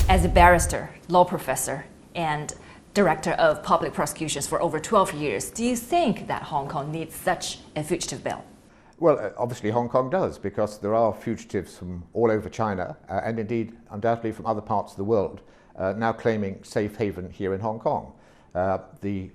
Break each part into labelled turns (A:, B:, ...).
A: As a barrister, law professor, and Director of Public Prosecutions for over 12 years, do you think that Hong Kong needs such a fugitive bill?
B: Well, obviously Hong Kong does, because there are fugitives from all over China and indeed undoubtedly from other parts of the world now claiming safe haven here in Hong Kong. The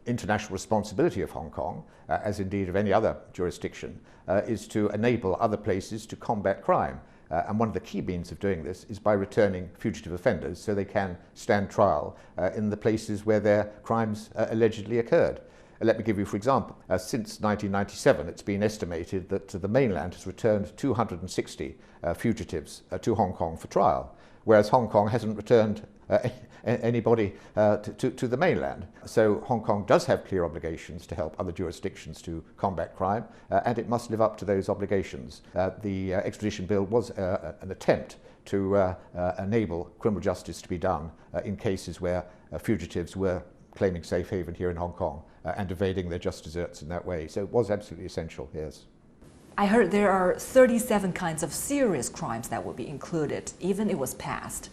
B: international responsibility of Hong Kong, as indeed of any other jurisdiction, is to enable other places to combat crime. And one of the key means of doing this is by returning fugitive offenders so they can stand trial in the places where their crimes allegedly occurred. Let me give you, for example, since 1997 it's been estimated that the mainland has returned 260 fugitives to Hong Kong for trial, whereas Hong Kong hasn't returned anybody to the mainland. So Hong Kong does have clear obligations to help other jurisdictions to combat crime, and it must live up to those obligations. The extradition bill was an attempt to enable criminal justice to be done in cases where fugitives were claiming safe haven here in Hong Kong and evading their just deserts in that way. So it was absolutely essential, yes.
A: I heard there are 37 kinds of serious crimes that will be included, even if it was passed.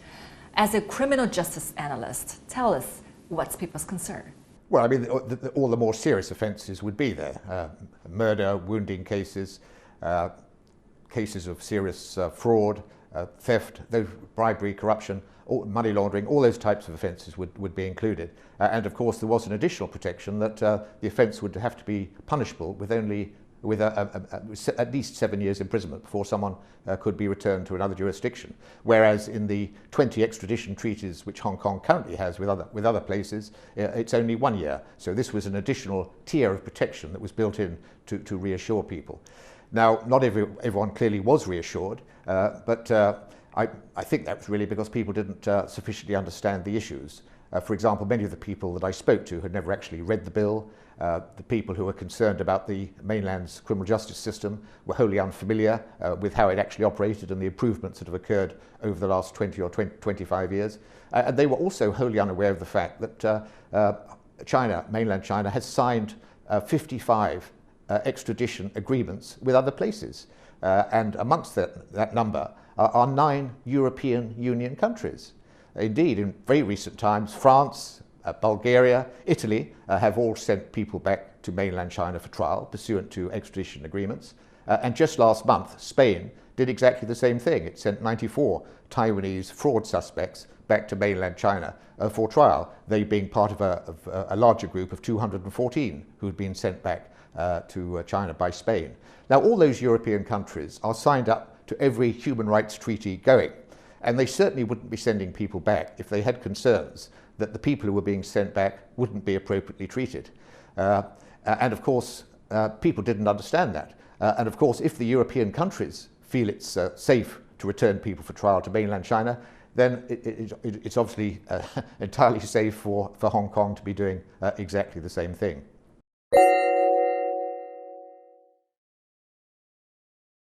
A: As a criminal justice analyst, tell us what's people's concern.
B: Well, I mean, all the more serious offences would be there. Murder, wounding cases, cases of serious fraud, theft, bribery, corruption, money laundering, all those types of offences would be included. And of course there was an additional protection that the offence would have to be punishable with at least 7 years imprisonment before someone could be returned to another jurisdiction. Whereas in the 20 extradition treaties which Hong Kong currently has with other places, it's only 1 year. So this was an additional tier of protection that was built in to reassure people. Now, not everyone clearly was reassured, but I think that was really because people didn't sufficiently understand the issues. For example, many of the people that I spoke to had never actually read the bill. The people who were concerned about the mainland's criminal justice system were wholly unfamiliar with how it actually operated and the improvements that have occurred over the last 20 or 25 years. And they were also wholly unaware of the fact that mainland China, has signed 55 extradition agreements with other places. And amongst that number are 9 European Union countries. Indeed, in very recent times, France, Bulgaria, Italy have all sent people back to mainland China for trial pursuant to extradition agreements. And just last month, Spain did exactly the same thing. It sent 94 Taiwanese fraud suspects back to mainland China for trial, they being part of a larger group of 214 who had been sent back to China by Spain. Now, all those European countries are signed up to every human rights treaty going, and they certainly wouldn't be sending people back if they had concerns that the people who were being sent back wouldn't be appropriately treated. And of course, people didn't understand that. And of course, if the European countries feel it's safe to return people for trial to mainland China, then it's obviously entirely safe for Hong Kong to be doing exactly the same thing.